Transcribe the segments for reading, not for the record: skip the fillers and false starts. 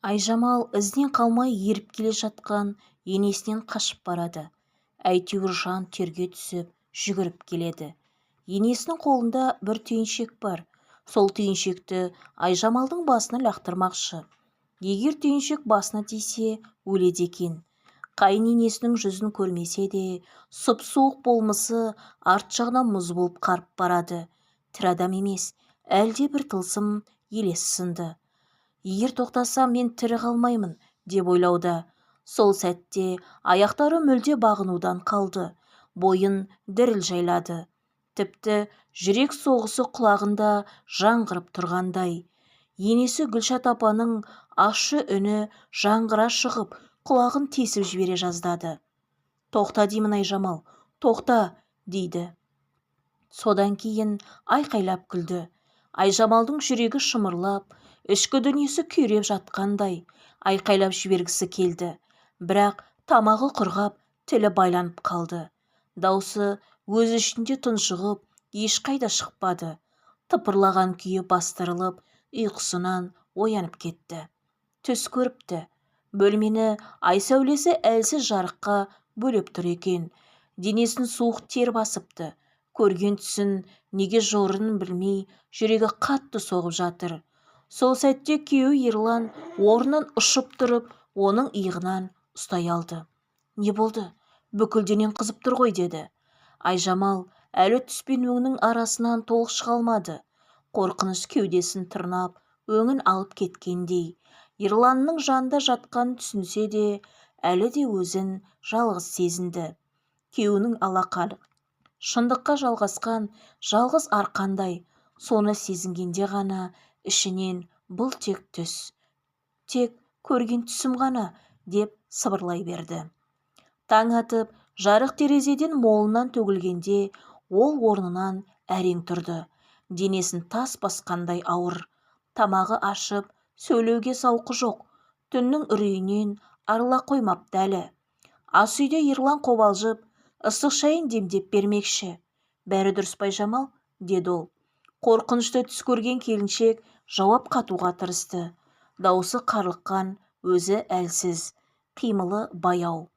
Айжамал ізден қалмай еріп келе жатқан енесінен қашып барады. Әйтеуір жан терге түсіп жүгіріп келеді. Енесінің қолында бір түйіншек бар. Сол түйіншекті Айжамалдың басына лақтырмақшы. Егер түйіншек басына тисе, өледі екен. Қайын енесінің жүзін көрмесе де, сұп-суық болмысы арт жағынан мұз болып қарып барады. Тірі адам емес, әлде бір тылсым елес сынды. Егер тоқтасам, мен тірі қалмаймын, деп ойлауда. Сол сәтте аяқтары мүлде бағынудан қалды. Бойын діріл жайлады. Тіпті жүрек соғысы құлағында жаңғырып тұрғандай. Енесі Гүлшат апаның ащы үні жаңғыра шығып, құлағын тесіп жібере жаздады. «Тоқта деймін, Айжамал, тоқта!» дейді. Содан кейін айқайлап күлді. Айжамалдың жүрегі шымырлап, ішкі дүниесі күйреп жатқандай, айқайлап жібергісі келді. Бірақ тамағы құрғап, тілі байланып қалды. Даусы өз ішінде тұншығып, ешқайда шықпады. Тыпырлаған күйі бастырылып, ұйқысынан оянып кетті. Түс көріпті. Бөлмені ай сәулесі әлсіз жарыққа бөлеп тұр екен. Денесін суық тер басыпты. Көрген түсін неге жорын білмей, жүрегі қатты соғып жатыр. Сол сәтте күйеуі Ерлан орнынан ұшып тұрып, оның иығынан ұстай алды. «Не болды? Бүкіл денең қызып тұр ғой», деді. Айжамал әлі түс пен өңнің арасынан толық шыға алмады. Қорқыныш кеудесін тырнап, өңін алып кеткендей. Ерланның жанында жатқанын түсінсе де, әлі де өзін жалғыз сезінді. Күйеуінің алақаны шындыққа жалғасқан жалғыз арқандай. Соны сезінгенде ғана ішінен «бұл тек түс, тек көрген түсім ғана» деп сыбырлай берді. Таң атып, жарық терезеден молынан төгілгенде, ол орнынан әрең тұрды. Денесін тас басқандай ауыр. Тамағы ашып, сөйлеуге сауқы жоқ. Түннің үрейінен арыла қоймапты әлі. Ас үйде Ерлан қобалжып, ыстық шайын демдеп бермекші. «Бәрі дұрыс па, Айжамал?» деді ол. Қорқынышты түс көрген келіншек жауап қатуға тырысты. Даусы қарлыққан, өзі әлсіз, қимылы баяу.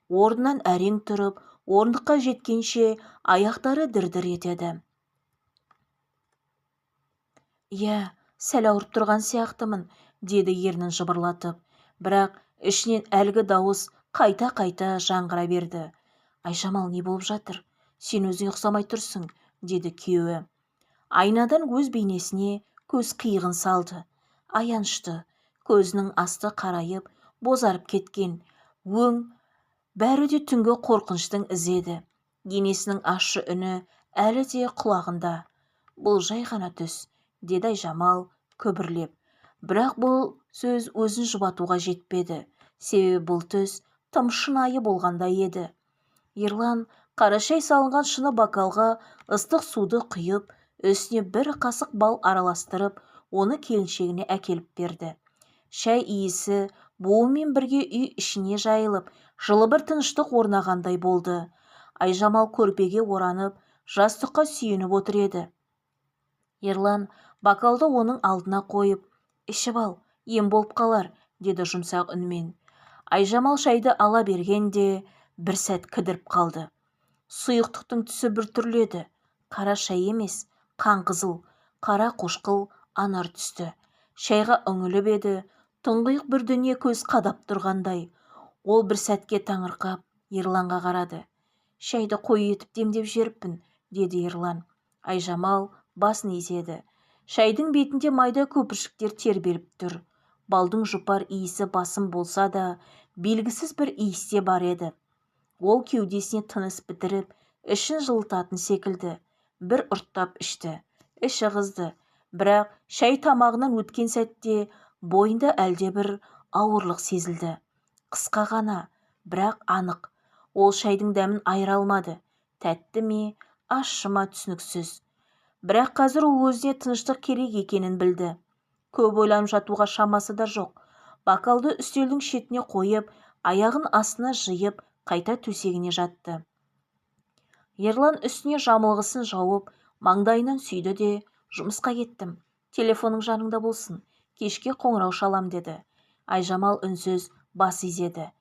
Орнынан әрең тұрып, орындыққа жеткенше аяқтары дір-дір етеді. «Иә, сәл ауырып тұрған сияқтымын», деді ернін жыбырлатып. Бірақ ішінен әлгі дауыс қайта-қайта жаңғыра берді. «Айжамал, не болып жатыр? Сен өзің ұқсамай тұрсың», деді күйеуі. Айнадан өз бейнесіне көз қиығын салды. Аянышты, көзінің асты қарайып, бозарып кеткен. Өң бәрі де түнгі қорқыныштың ізеді. Енесінің ащы үні әлі де құлағында. «Бұл жай ғана түс», деді Айжамал күбірлеп. Бірақ бұл сөз өзін жұбатуға жетпеді. Себебі бұл түс тым шынайы болғандай еді. Ерлан қара шай салынған шыны бокалға ыстық суды құйып, үстіне бір қасық бал араластырып, оны келіншегіне әкеліп берді. Шай иісі буымен бірге үй ішіне жайылып, жылы бір тыныштық орнағандай болды. Айжамал көрпеге оранып, жастыққа сүйеніп отыр еді. Ерлан бокалды оның алдына қойып, «Ішіп ал, ем болып қалар», деді жұмсақ үнмен. Айжамал шайды ала бергенде бір сәт кідіріп қалды. Сұйықтықтың түсі бір түрледі. Қара шай емес, қанқызыл, қара қошқыл анар түсті. Шайға үңіліп еді, тұңғиық бір дүние көз қадап тұрғандай. Ол бір сәтке таңырқап Ерланға қарады. «Шайды қою етіп демдеп жеріппін», деді Ерлан. Айжамал басын изеді. Шайдың бетінде майда көпіршіктер тербеліп тұр. Балдың жұпар иісі басым болса да, белгісіз бір иісте бар еді. Ол кеудесіне тыныс бітіріп, ішін жылытатын секілді. Бір ұрттап ішті. Іші қызды. Бірақ шай тамағынан өткен сәтте бойында әлде бір ауырлық сезілді. Қысқа ғана, бірақ анық. Ол шайдың дәмін айыра алмады. Тәтті ме, ащы ма түсініксіз. Бірақ қазір ол өзіне тыныштық керек екенін білді. Көп ойланып жатуға шамасы да жоқ. Бокалды үстелдің шетіне қойып, аяғын астына жиып, қайта төсегіне жатты. Ерлан үстіне жамылғысын жауып, маңдайынан сүйді де, «Жұмысқа кеттім. Телефоның жаныңда болсын. Кешке қоңырау шалам», деді. Айжамал үнсіз бас изеді.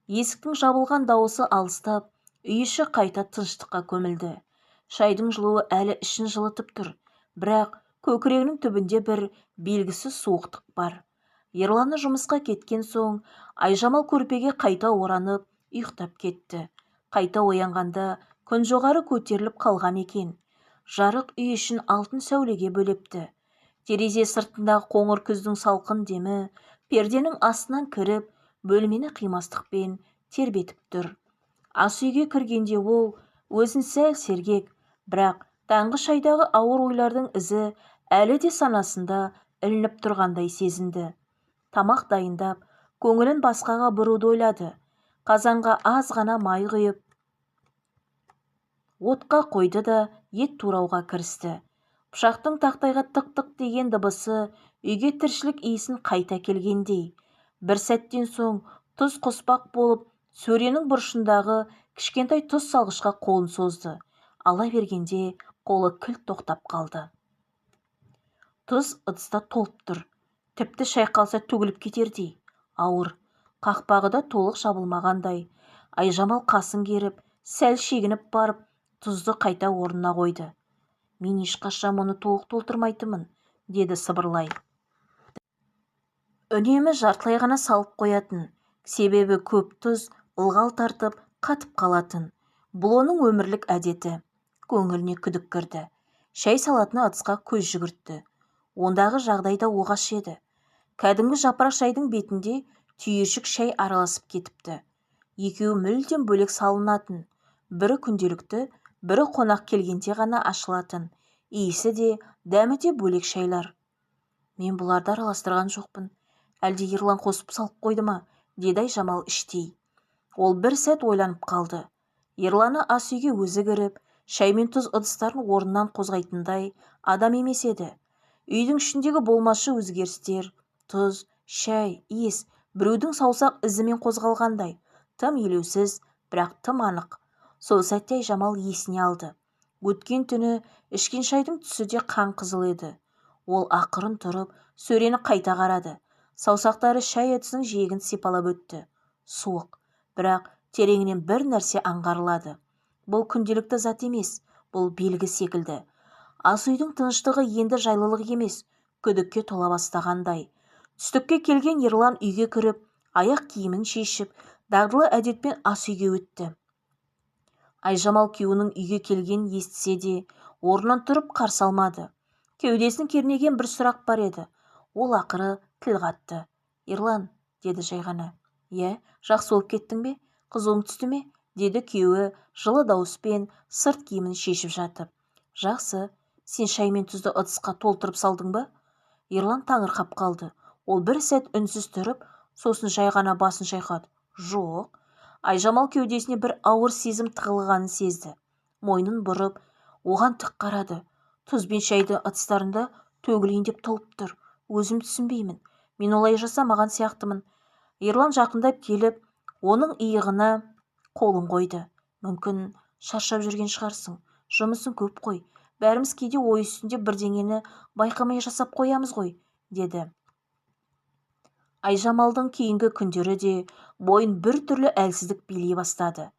Есіктің жабылған дауысы алыстап, үй іші қайта тыныштыққа көмілді. Шайдың жылуы әлі ішін жылытып тұр, бірақ көкірегінің түбінде бір белгісіз суықтық бар. Ерланы жұмысқа кеткен соң, Айжамал көрпеге қайта оранып, ұйықтап кетті. Қайта оянғанда күн жоғары көтеріліп қалған екен. Жарық үй ішін алтын сәулеге бөлепті. Терезе сыртындағы қоңыр күздің салқын демі перденің астынан кіріп, бөлмені қимастықпен тербетіп тұр. Ас үйге кіргенде ол өзін сәл сергек, бірақ таңғы шайдағы ауыр ойлардың ізі әлі де санасында ілініп тұрғандай сезінді. Тамақ дайындап, көңілін басқаға бұруды ойлады. Қазанға аз ғана май құйып, отқа қойды да ет турауға кірісті. Пышақтың тақтайға тық-тық деген дыбысы үйге тіршілік иісін қайта келгендей. Бір сәттен соң тұз қоспақ болып, сөренің бұрышындағы кішкентай тұз салғышқа қолын созды. Ала бергенде қолы кілт тоқтап қалды. Тұз ыдыста толып тұр. Тіпті шайқалса төгіліп кетердей. Ауыр, қақпағы да толық жабылмағандай. Айжамал қасын керіп, сәл шегініп барып, тұзды қайта орнына қойды. Мен ешқашан мұны толық толтырмайтынмын, деді сыбырлай. Үнемі жартылай ғана салып қоятын, себебі көп тұз ылғал тартып қатып қалатын. Бұл оның өмірлік әдеті. Көңіліне күдік кірді. Шай салатын ыдысқа көз жүгіртті. Ондағы жағдайда оғаш еді. Кәдімгі жапырақ шайдың бетінде түйіршік шай араласып кетіпті. Екеуі мүлдем бөлек салынатын. Бірі күнделікті, бірі қонақ келгенде ғана ашылатын. Иісі де, дәмі де бөлек шайлар. Мен бұларды араластырған жоқпын. Әлде Ерлан қосып салып қойды ма, деді Айжамал іштей. Ол бір сәт ойланып қалды. Ерланы ас үйге өзі кіріп, шай мен тұз ыдыстарын орнынан қозғайтындай адам емес еді. Үйдің ішіндегі болмашы өзгерістер, тұз, шай, иіс, біреудің саусақ ізімен қозғалғандай, тым елеусіз, бірақ тым анық. Сол сәтте Айжамал есіне алды. Өткен түні ішкен шайдың түсі де қан қызыл еді. Ол ақырын тұрып, сөрені қайта қарады. Саусақтары шай ыдысының жиегін сипалап өтті. Суық, бірақ тереңінен бір нәрсе аңғарылады. Бұл күнделікті зат емес, бұл белгі секілді. Ас үйдің тыныштығы енді жайлылық емес, күдікке тола бастағандай. Түстікке келген Ерлан үйге кіріп, аяқ киімін шешіп, дағдылы әдетпен ас үйге өтті. Айжамал күйеуінің үйге келген естісе де, орнынан тұрып қарсы алмады. Кеудесін кернеген бір сұрақ бар еді. Ол ақыры тіл қатты. Ерлан, деді жай ғана. Иә, жақсы болып кеттің бе? Қызуың түсті ме? Деді күйеуі жылы дауыспен сырт киімін шешіп жатып. Жақсы, сен шай мен тұзды ыдысқа толтырып салдың ба? Ерлан таңырқап қалды. Ол бір сәт үнсіз тұрып, сосын жай ғана басын шайқады. Жоқ. Айжамал кеудесіне бір ауыр сезім тығылғанын сезді. Мойнын бұрып, оған тік қарады. Тұз бен шайды ыдыстарында төгілейін деп толып тұр. Өзім түсінбеймін. Мен олай жасамаған сияқтымын. Ерлан жақындап келіп, оның иығына қолын қойды. Мүмкін шаршап жүрген шығарсың. Жұмысын көп қой. Бәріміз кейде ой үстінде бірдеңені байқамай жасап қоямыз ғой, деді. Айжамалдың кейінгі күндері де бойын бір түрлі әлсіздік билей бастады.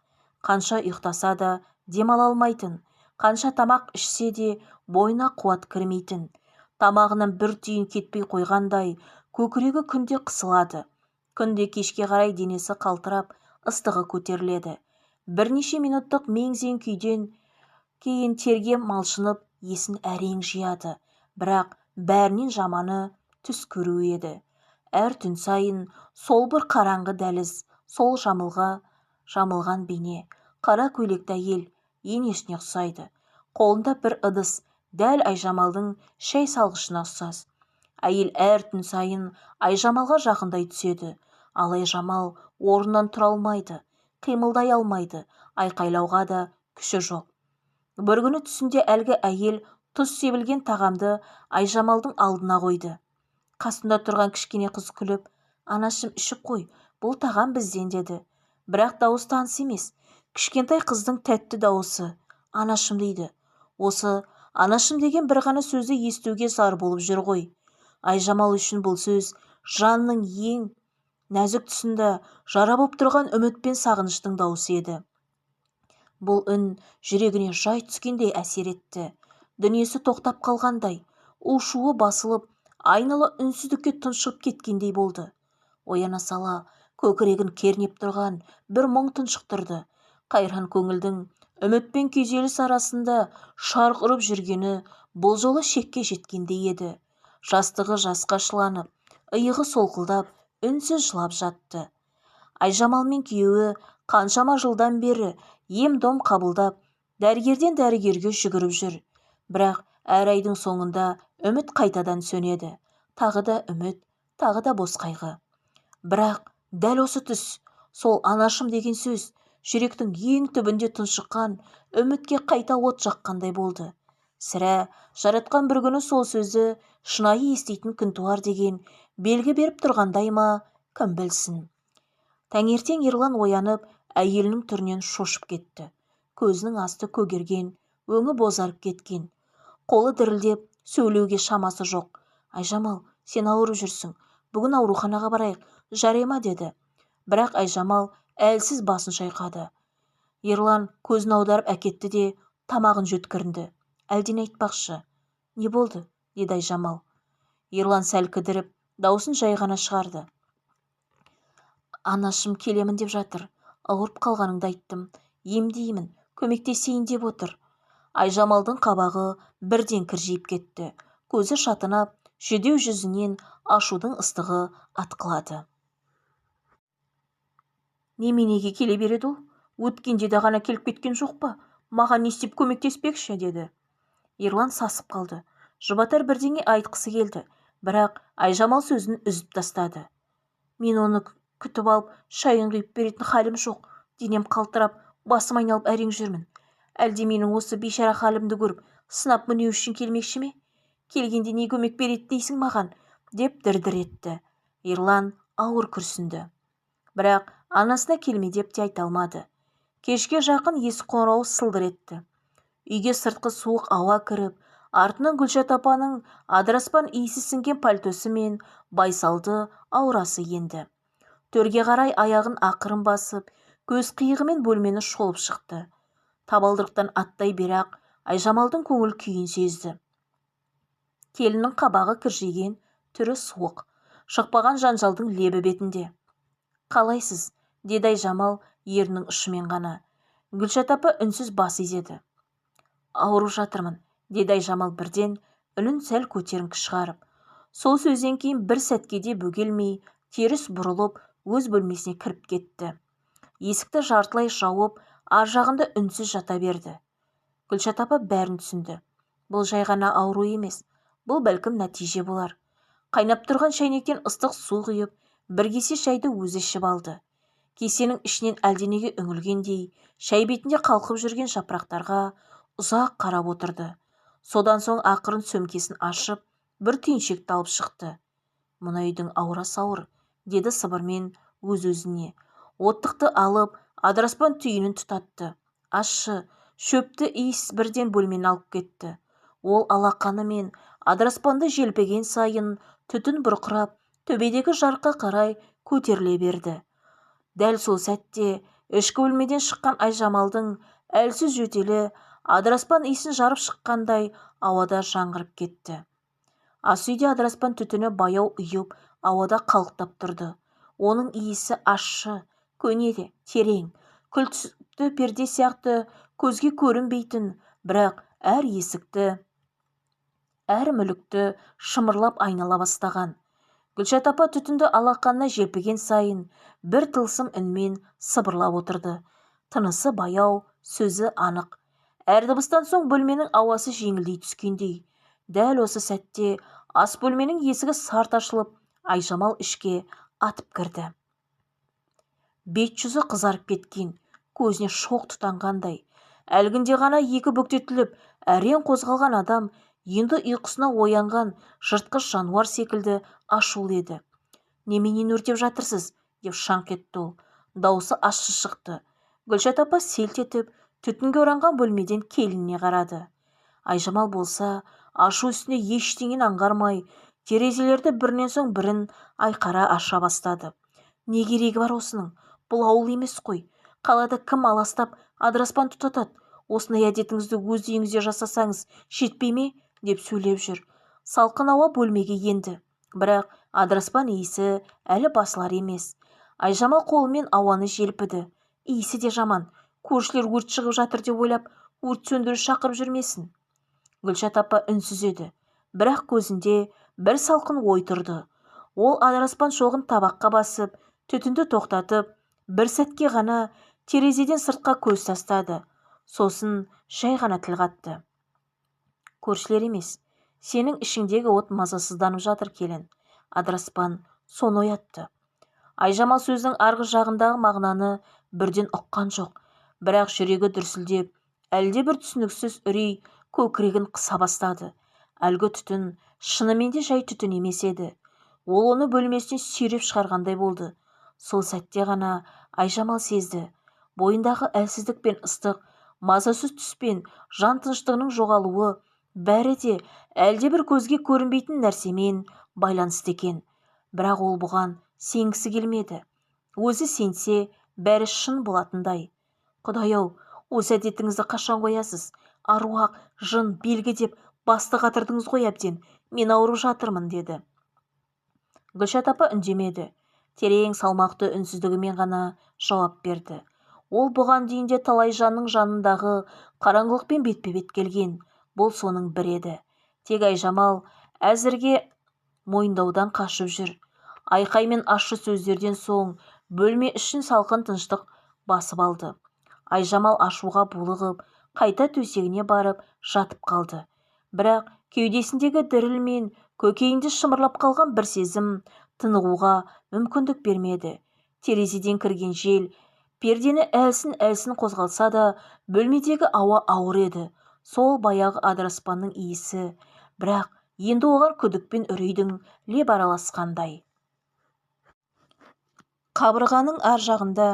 Қанша ұйықтаса да демала алмайтын, қанша тамақ ішсе де бойына қуат кірмейтін. Тамағынан бір түйін кетпей қойғандай, көкірегі күнде қысылады. Күнде кешке қарай денесі қалтырап, ыстығы көтеріледі. Бірнеше минуттық мең-зең күйден кейін терге малшынып, есін әрең жияды. Бірақ бәрінен жаманы түс көру еді. Әр түн сайын сол бір қараңғы дәліз, сол жамылған бейне, қара көйлекті әйел енесіне ұқсайды. Қолында бір ыдыс, дәл Айжамалдың шай салғышына ұқсас. Әйел әр түн сайын Айжамалға жақындай түседі. Ал Айжамал орнынан тұра алмайды, қимылдай алмайды, айқайлауға да күші жоқ. Бір күні түсінде әлгі әйел тұз себілген тағамды Айжамалдың алдына қойды. Қасында тұрған кішкене қыз күліп, анашым ішіп қой, бұл тағам бізден, деді. Бірақ дауыс таныс емес. Кішкентай қыздың тәтті дауысы. Анашым дейді. Осы анашым деген бір ғана сөзді естуге зар болып жүр ғой. Айжамал үшін бұл сөз жанның ең нәзік тұсында жара боп тұрған үміт пен сағыныштың дауысы еді. Бұл үн жүрегіне жай түскендей әсер етті. Дүниесі тоқтап қалғандай, у-шуы басылып, айнала үнсіздікке тұншығып кеткендей болды. Ояна сала, көкірегін кернеп тұрған бір мұң тұншықтырды. Қайран көңілдің үміт пен күйзеліс арасында шарқ ұрып жүргені бұл жолы шекке жеткендей еді. Жастығы жасқа шыланып, иығы солқылдап, үнсіз жылап жатты. Айжамал мен күйеуі қаншама жылдан бері ем-дом қабылдап, дәрігерден дәрігерге жүгіріп жүр. Бірақ әр айдың соңында үміт қайтадан сөнеді. Тағы да үміт, тағы да бос қайғы. Бірақ дәл осы түс, сол анашым деген сөз, жүректің ең түбінде тұншыққан үмітке қайта от жаққандай болды. Сірә жаратқан бір күні сол сөзді шынайы еститін күн туар деген белгі беріп тұрғандай ма, кім білсін. Таңертең Ерлан оянып, әйелінің түрінен шошып кетті. Көзінің асты көгерген, өңі бозарып кеткен. Қолы дірілдеп, сөйлеуге шамасы жоқ. Айжамал, сен ауырып жүрсің, бүгін ауруханаға барайық, жарема деді. Бірақ Айжамал әлсіз басын шайқады. Ерлан көзін аударып әкетті де, тамағын жөткірінді. Әлден айтпақшы. Не болды? Деді Айжамал. Ерлан сәл кідіріп, даусын жай ғана шығарды. Анашым келемін деп жатыр. Ауырып қалғаныңды айттым. Емдеймін, көмектесейін деп отыр. Айжамалдың қабағы бірден кіржиіп кетті. Көзі шатынап, жүдеу жүзінен ашудың ыстығы атқылады. Неменеге келе береді ол? Өткенде де ғана келіп кеткен жоқ па? Маған не істеп көмектеспекші, деді. Ерлан сасып қалды. Жұбатар бірдеңе айтқысы келді, бірақ Айжамал сөзін үзіп тастады. Мен оны күтіп алып, шайын құйып беретін халім жоқ. Денем қалтырап, басым айналып әрең жүрмін. Әлде менің осы бейшара халімді көріп, сынап мінеу үшін келмекші ме? Келгенде не көмек береді дейсің маған? Деп дір-дір етті. Ерлан ауыр күрсінді. Бірақ анасына келме деп те айта алмады. Кешке жақын есік қоңырауы сылдыр етті. Үйге сыртқы суық ауа кіріп, артынан Гүлшат апаның адыраспан иісі сіңген пальтосы мен Байсалды аурасы енді. Төрге қарай аяғын ақырын басып, көз қиығымен бөлмені шолып шықты. Табалдырықтан аттай берақ Айжамалдың көңіл күйін сезді. Келіннің қабағы кіржиген, түрі суық, шықпаған жанжалдың лебі бетінде. Қалайсыз? Деді Айжамал ерінің ұшымен ғана. Гүлшат апа үнсіз бас изеді. Ауырып жатырмын, деді Айжамал бірден, үнін сәл көтеріңкі шығарып. Сол сөзден кейін бір сәтке де бөгелмей, теріс бұрылып, өз бөлмесіне кіріп кетті. Есікті жартылай жауып, ар жағында үнсіз жата берді. Гүлшат апа бәрін түсінді. Бұл жай ғана ауру емес, бұл бәлкім нәтиже болар. Қайнап тұрған шайнектен ыстық су құйып, бір кесе шайды өзі ішіп алды. Кесенің ішінен әлденеге үңілгендей, шай бетінде қалқып жүрген жапырақтарға ұзақ қарап отырды. Содан соң ақырын сөмкесін ашып, бір түйіншекті алып шықты. Мына үйдің аурасы ауыр, деді сыбырмен өз-өзіне. Оттықты алып, адыраспан түйінін тұтатты. Ащы, шөпті иіс бірден бөлмені алып кетті. Ол алақанымен адыраспанды желпіген сайын түтін бұрқырап, төбедегі жарыққа қарай көтеріле берді. Дәл сол сәтте ішкі бөлмеден шыққан Айжамалдың әлсіз жөтелі адыраспан иісін жарып шыққандай ауада жаңғырып кетті. Ас үйде адыраспан түтіні баяу ұйып, ауада қалықтап тұрды. Оның иісі ащы, көне де, терең, күл түсті перде сияқты көзге көрінбейтін, бірақ әр есікті, әр мүлікті шымырлап айнала бастаған. Гүлшат апа түтінді алақанына желпіген сайын бір тылсым үнмен сыбырлап отырды. Тынысы баяу, сөзі анық. Әр дыбыстан соң бөлменің ауасы жеңілдей түскендей. Дәл осы сәтте ас бөлменің есігі сарт ашылып, Айжамал ішке атып кірді. Бет-жүзі қызарып кеткен, көзіне шоқ тұтанғандай. Әлгінде ғана екі бүктетіліп, әрең қозғалған адам енді ұйқысына оянған жыртқыш жануар секілді ашулы еді. Неменен өртеп жатырсыз? Деп шаңқ етті ол. Даусы ащы шықты. Гүлшат апа селт етіп, түтінге оранған бөлмеден келініне қарады. Айжамал болса, ашу үстіне ештеңені аңғармай, терезелерді бірінен соң бірін айқара аша бастады. Не керегі бар осының? Бұл ауыл емес қой. Қалада кім аластап адыраспан тұтатады? Осындай әдетіңізді өз үйіңізде жасасаңыз жетпей ме? Деп сөйлеп жүр. Салқын ауа бөлмеге енді. Бірақ адыраспан иісі әлі басылар емес. Айжамал қолымен ауаны желпіді. Иісі де жаман. Көршілер өрт шығып жатыр деп ойлап, өрт сөндіруші шақырып жүрмесін. Гүлшат апа үнсіз еді. Бірақ көзінде бір салқын ой тұрды. Ол адыраспан шоғын табаққа басып, түтінді тоқтатып, бір сәтке ғана терезеден сыртқа көз тастады. Сосын жай ғана тіл қатты. Көршілер емес, сенің ішіңдегі от мазасызданып жатыр келін. Адыраспан соны оятты. Айжамал сөздің арғы жағындағы мағынаны бірден ұққан жоқ. Бірақ жүрегі дүрсілдеп, әлде бір түсініксіз үрей көкірегін қыса бастады. Әлгі түтін шынымен де жай түтін емес еді. Ол оны бөлмесінен сүйреп шығарғандай болды. Сол сәтте ғана Айжамал сезді. Бойындағы әлсіздік пен ыстық, мазасыз түспен жан тыныштығының жоғалуы бәрі де әлде бір көзге көрінбейтін нәрсемен байланысты екен. Бірақ ол бұған сенгісі келмеді. Өзі сенсе, бәрі шын болатындай. Құдай-ау, осы әдетіңізді қашан қоясыз? Аруақ, жын, белгі деп басты қатырдыңыз ғой әбден. Мен ауырып жатырмын, деді. Гүлшат апа үндемеді. Терең салмақты үнсіздігімен ғана жауап берді. Ол бұған дейін де талай жанның жанындағы қараңғылықпен бетпе-бет келген. Бұл соның бір еді. Тек Айжамал әзірге мойындаудан қашып жүр. Айқай мен ащы сөздерден соң бөлме ішін салқын тыныштық басып алды. Айжамал ашуға булығып, қайта төсегіне барып жатып қалды. Бірақ кеудесіндегі діріл мен көкейінде шымырлап қалған бір сезім тынығуға мүмкіндік бермеді. Терезеден кірген жел пердені әлсін-әлсін қозғалса да, бөлмедегі ауа ауыр еді. Сол баяғы адыраспанның иісі, бірақ енді оған күдік пен үрейдің леп араласқандай. Қабырғаның ар жағында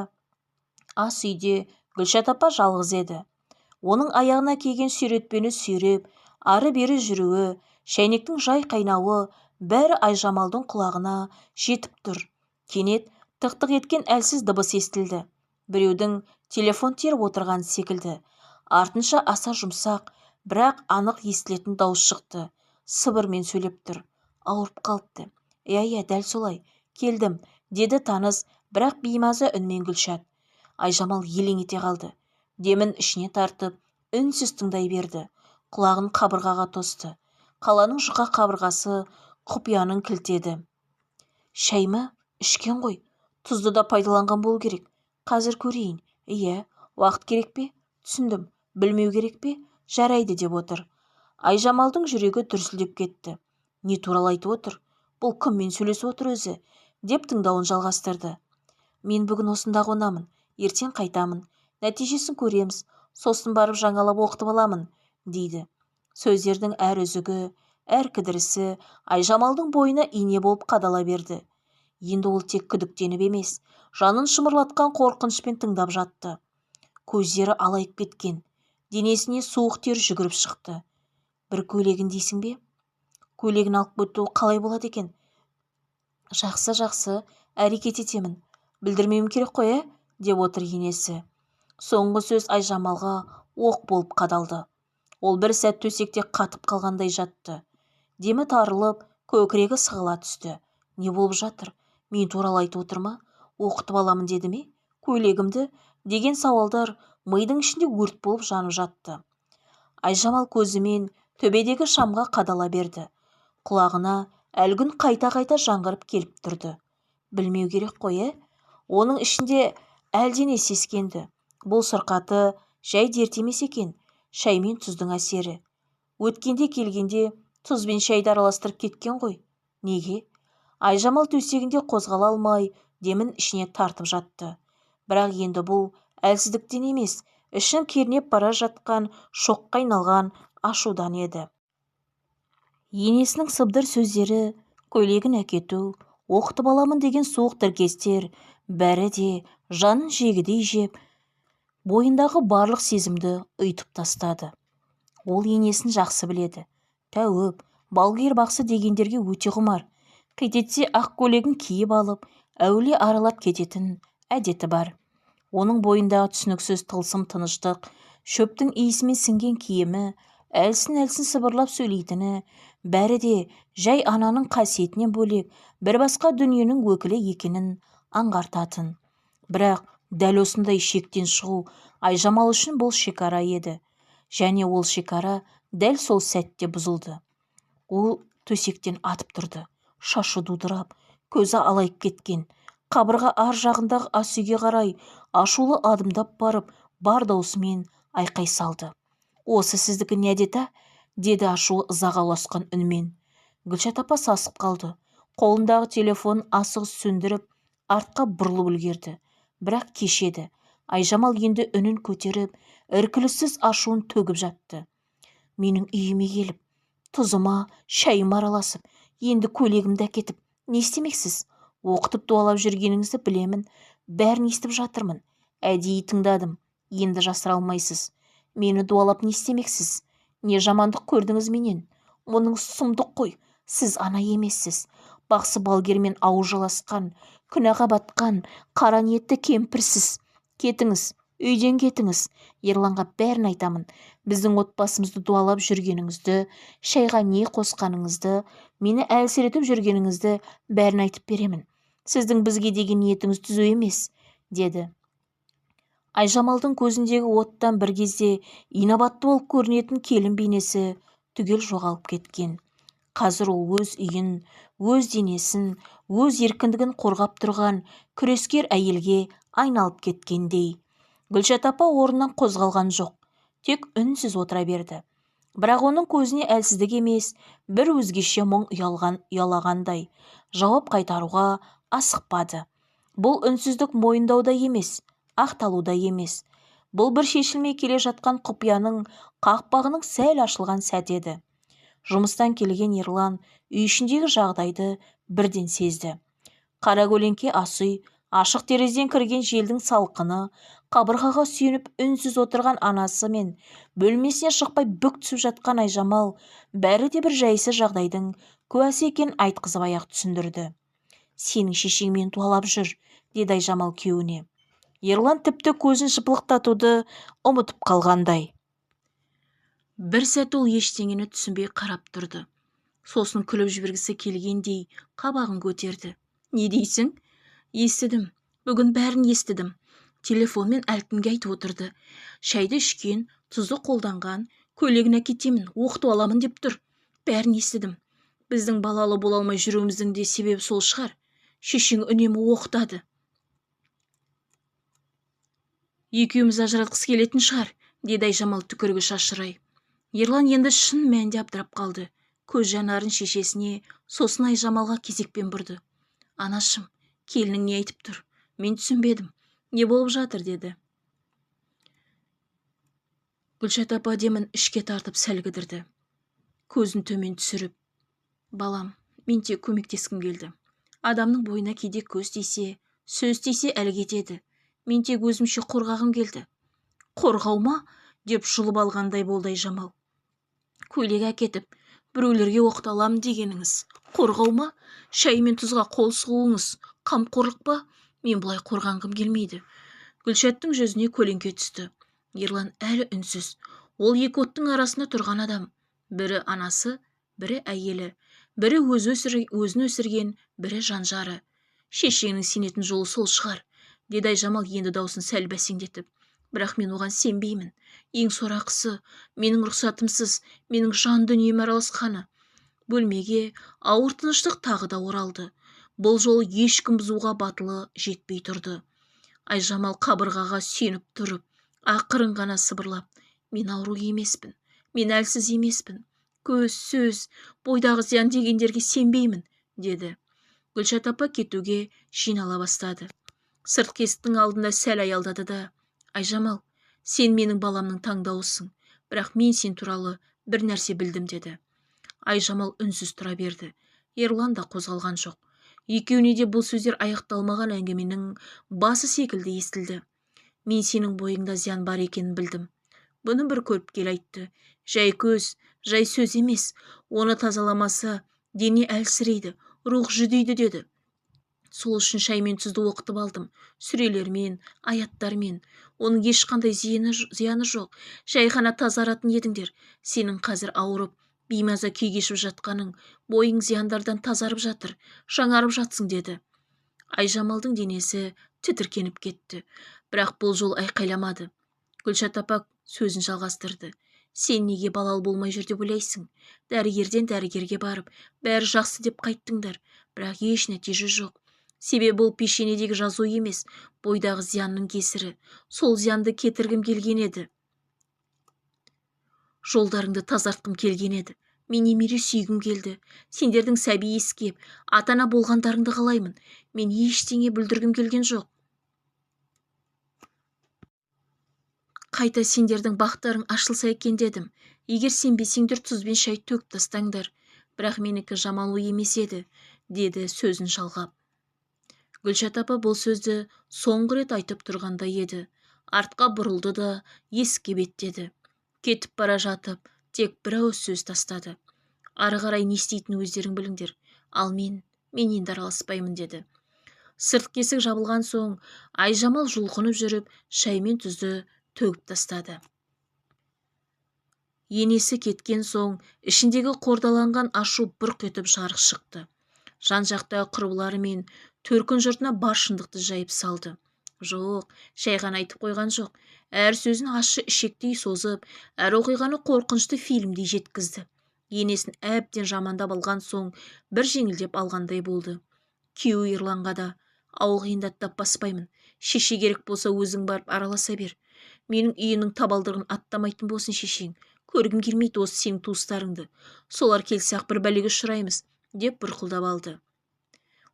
ас үйде Гүлшат апа жалғыз еді. Оның аяғына киген сүйретпені сүйреп, ары-бері жүруі, шәйнектің жай қайнауы бәрі Айжамалдың құлағына жетіп тұр. Кенет тық-тық еткен әлсіз дыбыс естілді. Біреудің телефон теріп отырған секілді. Артынша аса жұмсақ, бірақ анық естілетін дауыс шықты. Сыбырмен сөйлеп тұр. Ауырып қалыпты. Иә, дәл солай. Келдім, деді таныс, бірақ беймаза үнмен Гүлшат. Айжамал елең ете қалды. Демін ішіне тартып, үнсіз тыңдай берді. Құлағын қабырғаға тосты. Қаланың жұқа қабырғасы құпияның кілтеді. Шай ма? Ішкен ғой. Тұзды да пайдаланған болу керек. Қазір көрейін. Иә, уақыт керек пе? Түсіндім. Білмеу керек пе? Жарайды, деп отыр. Айжамалдың жүрегі дүрсілдеп кетті. Не туралы айтып отыр? Бұл кіммен сөйлесіп отыр өзі? Деп тыңдауын жалғастырды. Мен бүгін осында қонамын. Ертең қайтамын. Нәтижесін көреміз. Сосын барып жаңалап оқытып аламын, дейді. Сөздердің әр үзігі, әр кідірісі Айжамалдың бойына ине болып қадала берді. Енді ол тек күдіктеніп емес, жанын шымырлатқан қорқынышпен тыңдап жатты. Көздері алайып кеткен. Денесіне суық тер жүгіріп шықты. Бір көйлегін дейсің бе? Көйлегін алып кету қалай болады екен? Жақсы, әрекет етемін. Білдірмеуім керек қой, деп отыр енесі. Соңғы сөз Айжамалға оқ болып қадалды. Ол бір сәт төсекте қатып қалғандай жатты. Демі тарылып, көкірегі сығыла түсті. Не болып жатыр? Мен туралы айтып отыр ма? Оқытып аламын деді ме? Көйлегімді? Деген сауалдар мидың ішінде өрт болып жанып жатты. Айжамал көзімен төбедегі шамға қадала берді. Құлағына әлгін қайта-қайта жаңғырып келіп тұрды. Білмеу керек қой, Оның ішінде әлдене сескенді. Бұл сырқаты жай дерт емес екен, шай мен тұздың әсері. Өткенде келгенде тұз бен шайды араластырып кеткен ғой. Неге? Айжамал төсегінде қозғала алмай, демін ішіне тартып жатты. Бірақ енді бұл әлсіздіктен емес, ішін кернеп бара жатқан, шоққа айналған ашудан еді. Енесінің сыбдыр сөздері, көйлегін әкету, оқытып аламын деген суық тіркестер, бәрі де жанын жегідей жеп, бойындағы барлық сезімді ұйтып тастады. Ол енесін жақсы біледі. Тәуіп, балгер бақсы дегендерге өте құмар. Қитетсе ақ көйлегін киіп алып, әулие аралап кететін әдеті бар. Оның бойындағы түсініксіз тылсым тыныштық, шөптің иісімен сіңген киімі, әлсін-әлсін сыбырлап сөйлейтіні, бәрі де жай ананың қасиетінен бөлек бір басқа дүниенің өкілі екенін аңғартатын. Бірақ дәл осындай шектен шығу Айжамал үшін бұл шекара еді. Және ол шекара дәл сол сәтте бұзылды. Ол төсектен атып тұрды. Шашы дудырап, көзі алайып кеткен. Қабырға ар жағындағы ас үйге қарай ашулы адымдап барып, бар даусымен айқай салды. Осы сіздікі не әдеті? Деді ашулы ызаға ұласқан үнмен. Гүлшат апа сасып қалды. Қолындағы телефон асығыс сөндіріп, артқа бұрылып үлгерді. Бірақ кешеді. Айжамал енді үнін көтеріп, іркіліссіз ашуын төгіп жатты. Менің үйіме келіп, тұзыма, шайыма араласып, енді көйлегімді әкетіп, не істемексіз? Оқытып дуалап жүргеніңізді білемін, бәрін естіп жатырмын. Әдейі тыңдадым, енді жасыра алмайсыз. Мені дуалап не істемексіз? Не жамандық көрдіңіз менен? Мұның сұмдық қой, сіз ана емессіз. Бақсы балгермен аужаласқан, күнәға батқан, қара ниетті кемпірсіз. Кетіңіз, үйден кетіңіз. Ерланға бәрін айтамын. Біздің отбасымызды дуалап жүргеніңізді, шайға не қосқаныңызды, мені әлсіретіп жүргеніңізді бәрін айтып беремін. Сіздің бізге деген ниетіңіз түзу емес, деді. Айжамалдың көзіндегі оттан бір кезде инабатты болып көрінетін келін бейнесі түгел жоғалып кеткен. Қазір ол өз үйін, өз денесін, өз еркіндігін қорғап тұрған күрескер әйелге айналып кеткендей. Гүлшат апа орнынан қозғалған жоқ, тек үнсіз отыра берді. Бірақ оның көзіне әлсіздік емес, бір өзгеше мұң ұялағандай, жауап қайтаруға асықпады. Бұл үнсіздік мойындауда емес, ақталуда емес. Бұл бір шешілмей келе жатқан құпияның қақпағының сәл ашылған сәт еді. Жұмыстан келген Ерлан үй ішіндегі жағдайды бірден сезді. Қара көлеңке ас үй, ашық терезеден кірген желдің салқыны, қабырғаға сүйеніп үнсіз отырған анасы мен бөлмесіне шықпай бүк түсіп жатқан Айжамал бәрі де бір жайсыз жағдайдың куәсі екенін айтқызып аяқ түсіндірді. Сенің шешең мені дуалап жүр, деді Айжамал күйеуіне. Ерлан тіпті көзін жыпылықтатуды ұмытып қалғандай. Бір сәт ол ештеңені түсінбей қарап тұрды. Сосын күліп жібергісі келгендей қабағын көтерді. Не дейсің? Естідім. Бүгін бәрін естідім. Телефонмен әлкімге айтып отырды. Шайды ішкен, тұзды қолданған, көйлегін әкетемін, оқытып аламын деп тұр. Бәрін естідім. Біздің балалы бола алмай жүруіміздің де себебі сол шығар. Шешең үнемі оқытады. Екеуміз ажыратқысы келетін шығар, деді Айжамал түкірігі шашырай. Ерлан енді шын мәнінде абдырап қалды. Көз жанарын шешесіне, сосын Айжамалға кезекпен бұрды. Анашым, келінің не айтып тұр? Мен түсінбедім. Не болып жатыр, деді. Гүлшат апа демін ішке тартып сәл кідірді. Көзін төмен түсіріп. Балам, мен тек көмектескім келді. Адамның бойына кейде көз тисе, сөз тисе әлі кетеді. Мен тек өзімше қорғағым келді. Қорғау ма? Деп жұлып алғандай болды Айжамал. Көйлек әкетіп, біреулерге оқталам дегеніңіз. Қорғау ма? Шай мен тұзға қол сұғуыңыз. Қамқорлық па? Мен бұлай қорғанғым келмейді. Гүлшаттың жүзіне көлеңке түсті. Ерлан әлі үнсіз. Ол екі оттың арасында тұрған адам. Бірі анасы, бірі әйелі. Бірі өзін өсірген, бірі жанжары. Шешеңнің сенетін жолы сол шығар, деді Айжамал енді даусын сәл бәсеңдетіп. Бірақ мен оған сенбеймін. Ең сорақысы, менің рұқсатымсыз, менің жан дүнием араласқаны. Бөлмеге ауыр тыныштық тағы да оралды. Бұл жолы ешкім бұзуға батылы жетпей тұрды. Айжамал қабырғаға сүйеніп тұрып, ақырын ғана сыбырлап, мен ауру емеспін, мен әлсіз емеспін. Көз, сөз, бойдағы зиян дегендерге сенбеймін, деді. Гүлшат апа кетуге жинала бастады. Сыртқы есіктің алдында сәл аялдады да, Айжамал, сен менің баламның таңдаусың, бірақ мен сен туралы бір нәрсе білдім, деді. Айжамал үнсіз тұра берді. Ерлан да қозғалған жоқ. Екеуіне де бұл сөздер аяқталмаған әңгіменің басы секілді естілді. Мен сенің бойыңда зиян бар екенін білдім. Бұны бір көріпкел айтты. Жай көз, жай сөз емес. Оны тазаламаса, дене әлсірейді, рух жүдейді, деді. Сол үшін шай мен тұзды оқытып алдым. Сүрелермен, аяттармен. Оның ешқандай зияны жоқ. Жай ғана тазаратын едіңдер. Сенің қазір ауырып, беймаза күй кешіп жатқаның, бойың зияндардан тазарып жатыр, жаңарып жатсың деді. Айжамалдың денесі тітіркеніп кетті. Бірақ бұл жол айқайламады. Гүлшат апа сөзін жалғастырды. Сен неге балалы болмай жүр деп ойлайсың? Дәрігерден дәрігерге барып, бәрі жақсы деп қайттыңдар, бірақ еш нәтиже жоқ. Себебі бұл пешенедегі жазу емес, бойдағы зиянның кесірі. Сол зиянды кетіргім келген еді. Жолдарыңды тазартқым келген еді. Мен немере сүйгім келді. Сендердің сәби ескеп, ата-ана болғандарыңды қалаймын. Мен ештеңе бүлдіргім келген жоқ. Қайта сендердің бақтарың ашылса екен дедім. Егер сенбесеңдер тұзбен шай төгіп тастаңдар. Бірақ менікі жаман ой емес еді, деді сөзін жалғап. Гүлшат апа бұл сөзді соңғы рет айтып тұрғандай еді. Артқа бұрылды да есікке беттеді. Кетіп бара жатып, тек бір ауыз сөз тастады. Ары қарай не істейтін өздерің біліңдер. Ал мен енді араласпаймын деді. Сыртқы есік жабылған соң Айжамал жұлқынып жүріп, шай мен тұзды төгіп тастады. Енесі кеткен соң ішіндегі қордаланған ашу бұрқ етіп жарық шықты. Жан-жақтағы құрбылары мен төркін жұртына бар шындықты жайып салды. Жоқ, шай ғана айтып қойған жоқ. Әр сөзін ащы ішектей созып, әр оқиғаны қорқынышты фильмдей жеткізді. Енесін әбден жамандап алған соң бір жеңілдеп алғандай болды. Күйеуі Ерланға да: ауыл қиындаттап баспаймын. Шеше керек болса өзің барып араласа бер. Менің үйінің табалдырығын аттамайтын болсын шешең. Көргім келмейді осы сенің туыстарыңды. Солар келсе-ақ бір бәлеге ұшыраймыз, деп бұрқылдап алды.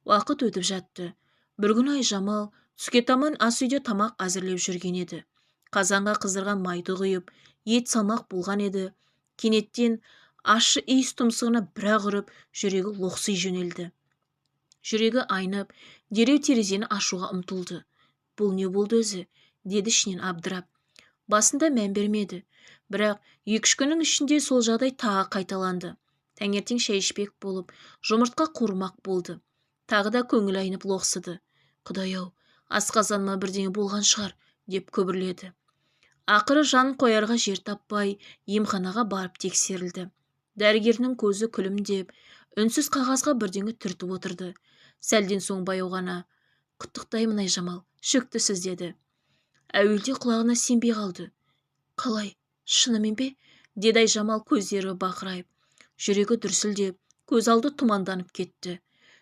Уақыт өтіп жатты. Бір күні Айжамал түске таман ас үйде тамақ әзірлеп жүрген еді. Қазанға қыздырған майды құйып, ет салмақ болған еді. Кенеттен ащы иіс тұмсығына бір-ақ ұрып, жүрегі лоқси жөнелді. Жүрегі айнып, дереу терезені ашуға ұмтылды. Бұл не болды өзі? Деді ішінен абдырап. Басында мән бермеді. Бірақ 2-3 күннің ішінде сол жағдай тағы қайталанды. Таңертең шай ішпек болып, жұмыртқа қуырмақ болды. Тағы да көңіл айнып лоқсыды. Құдай-ау, асқазаныма бірдеңе болған шығар, деп күбірледі. Ақыры жанын қоярға жер таппай, емханаға барып тексерілді. Дәрігерінің көзі күлімдеп, үнсіз қағазға бірдеңе түртіп отырды. Сәлден соң баяу ғана: құттықтаймын Айжамал, шөктісіз деді. Әуелде құлағына сенбей қалды. Қалай, шынымен бе? Деді Айжамал көздері бақырайып. Жүрегі дүрсілдеп, көз алды тұманданып кетті.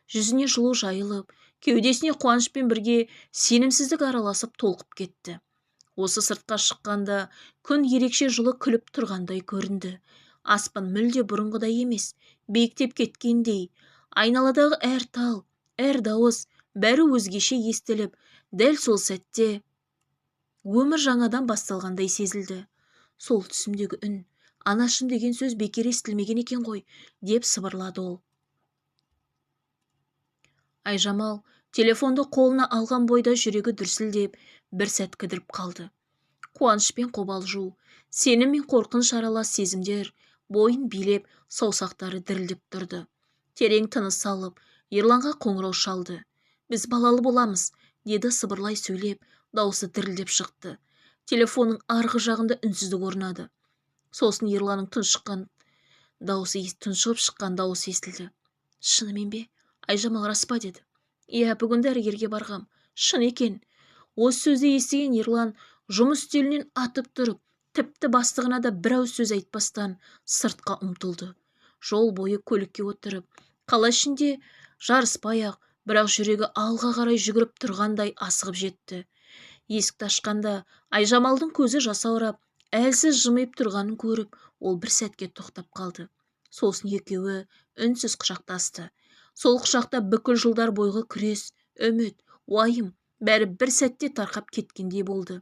Жүзіне жылу жайылып, кеудесіне қуанышпен бірге сенімсіздік араласып толқып кетті. Осы сыртқа шыққанда күн ерекше жылы күліп тұрғандай көрінді. Аспан мүлде бұрынғыдай емес, биіктеп кеткендей. Айналадағы әр тал, әр дауыс бәрі өзгеше естіліп, дәл сол сәтте өмір жаңадан басталғандай сезілді. Сол түсімдегі үн, анашым деген сөз бекер естілмеген екен ғой, деп сыбырлады ол. Айжамал телефонды қолына алған бойда жүрегі дүрсілдеп, бір сәт кідіріп қалды. Қуаныш пен қобалжу, сенім мен қорқыныш аралас сезімдер бойын билеп, саусақтары дірілдеп тұрды. Терең тыныс алып, Ерланға қоңырау шалды. Біз балалы боламыз, деді сыбырлай сөйлеп, дауысы дірілдеп шықты. Телефонның арғы жағында үнсіздік орнады. Сосын Ерланның тұншығып шыққан дауысы естілді. Шынымен бе? Айжамал рас па деді. Иә, бүгін дәрігерге барғам. Шын екен. Осы сөзді естіген Ерлан жұмыс үстелінен атып тұрып, тіпті бастығына да бір ауыз сөз айтпастан сыртқа ұмтылды. Жол бойы көлікке отырып, қала ішінде жарыспай-ақ, бірақ жүрегі алға қарай жүгіріп тұрғандай асығып жетті. Есікті ашқанда Айжамалдың көзі жасаурап, әлсіз жымиып тұрғанын көріп, ол бір сәтке тоқтап қалды. Сосын екеуі үнсіз құшақтасты. Сол құшақта бүкіл жылдар бойғы күрес, үміт, уайым бәрі бір сәтте тарқап кеткендей болды.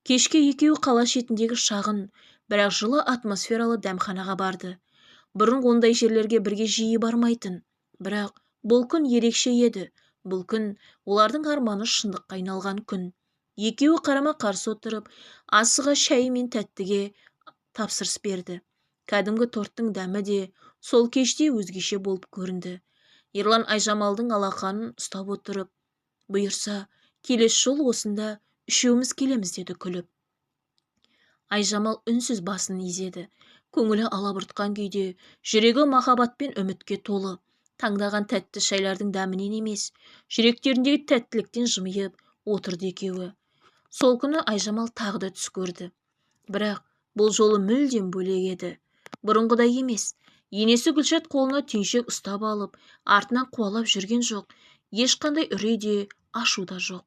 Кешке екеуі қала шетіндегі шағын, бірақ жылы атмосфералы дәмханаға барды. Бұрын ондай жерлерге бірге жиі бармайтын, бірақ бұл күн ерекше еді. Бұл күн олардың арманы шындыққа айналған күн. Екеуі қарама-қарсы отырып, асыға шай мен тәттіге тапсырыс берді. Кәдімгі торттың дәмі де сол кеште өзгеше болып көрінді. Ерлан Айжамалдың алақанын ұстап отырып, бұйырса, келесі жол осында үшеуміз келеміз деді күліп. Айжамал үнсіз басын изеді. Көңілі алабұртқан күйде, жүрегі махаббатпен үмітке толы. Таңдаған тәтті шайлардың дәмінен емес, жүректеріндегі тәттіліктен жымиып отырды екеуі. Сол күні Айжамал тағы да түс көрді. Бірақ бұл жолы мүлдем бөлек еді. Бұрынғыдай емес. Енесі Гүлшат қолына түйіншек ұстап алып, артынан қуалап жүрген жоқ. Ешқандай үрей де, ашу да жоқ.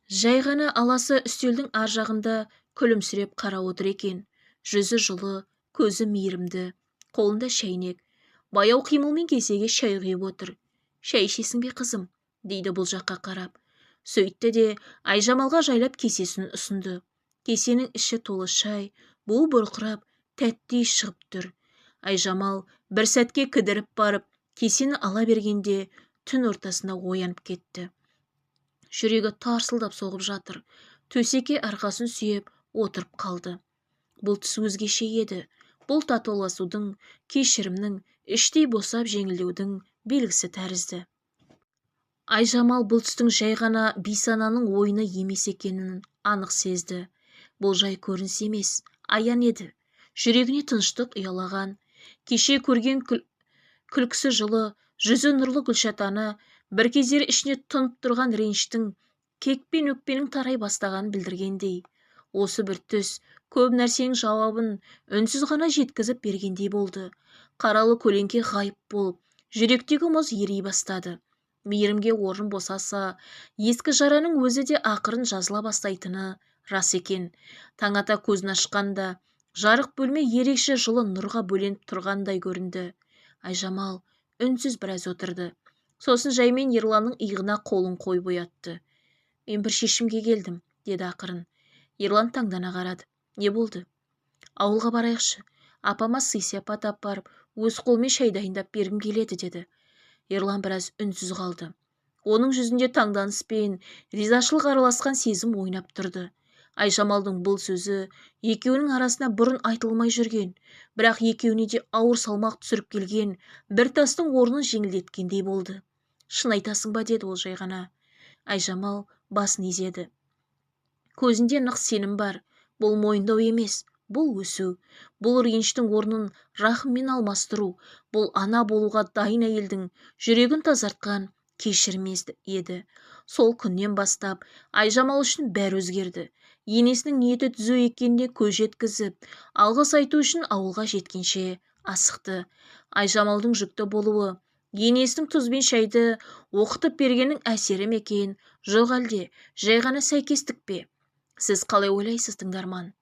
Жай ғана аласы үстелдің ар жағында күлімсіреп қарап отыр екен. Жүзі жылы, көзі мейірімді, қолында шәйнек. Баяу қимылмен кесеге шай құйып отыр. «Шай ішесің бе, қызым?» дейді бұл жаққа қарап. Сөйтті де Айжамалға жайлап кесесін ұсынды. Кесенің іші толы шай, буы бұрқырап, тәтті иіс шығып тұр. Айжамал бір сәтке кідіріп барып, кесені ала бергенде түн ортасында оянып кетті. Жүрегі тарсылдап соғып жатыр. Төсекке арқасын сүйеп отырып қалды. Бұл түс өзгеше еді. Бұл татуласудың, кешірімнің, іштей босап жеңілдеудің белгісі тәрізді. Айжамал бұл түстің жай ғана бейсананың ойыны емес екенін анық сезді. Бұл жай көрініс емес, аян еді. Жүрегіне тыныштық ұялаған. Кеше көрген күлкісі жылы, жүзі нұрлы Гүлшат ана бір кездері ішіне тұнып тұрған реніштің, кек пен өкпенің тарай бастағанын білдіргендей. Осы бір түс көп нәрсенің жауабын үнсіз ғана жеткізіп бергендей болды. Қаралы көлеңке ғайып болып, жүректегі мұз ери бастады. Мейірімге орын босаса, ескі жараның өзі де ақырын жазыла бастайтыны рас екен. Таң ата көзін ашқанда, жарық бөлме ерекше жылы нұрға бөленіп тұрғандай көрінді. Айжамал үнсіз біраз отырды. Сосын жаймен Ерланның иығына қолын қойып оятты. «Мен бір шешімге келдім», деді ақырын. Ерлан таңдана қарады. «Не болды?» «Ауылға барайықшы. Апама сый-сияпат апарып, өз қолмен шай дайындап бергім келеді», деді. Ерлан біраз үнсіз қалды. Оның жүзінде таңданыс пен ризашылық араласқан сезім ойнап тұрды. Айжамалдың бұл сөзі екеуінің арасына бұрын айтылмай жүрген, бірақ екеуіне де ауыр салмақ түсіріп келген бір тастың орнын жеңілдеткендей болды. «Шын айтасың ба?» деді ол жай ғана. Айжамал басын изеді. Көзінде нық сенім бар. Бұл мойындау емес, бұл өсу. Бұл реніштің орнын рахыммен алмастыру. Бұл ана болуға дайын әйелдің жүрегін тазартқан кешірім еді. Сол күннен бастап Айжамал үшін бәрі өзгерді. Енесінің ниеті түзу екеніне көз жеткізіп, алғыс айту үшін ауылға жеткенше асықты. Айжамалдың жүкті болуы, енесінің тұз бен шайды оқытып бергеннің әсері ме екен, жоқ әлде жай ғана сәйкестік пе? Сіз қалай ойлайсыз, тыңдарман?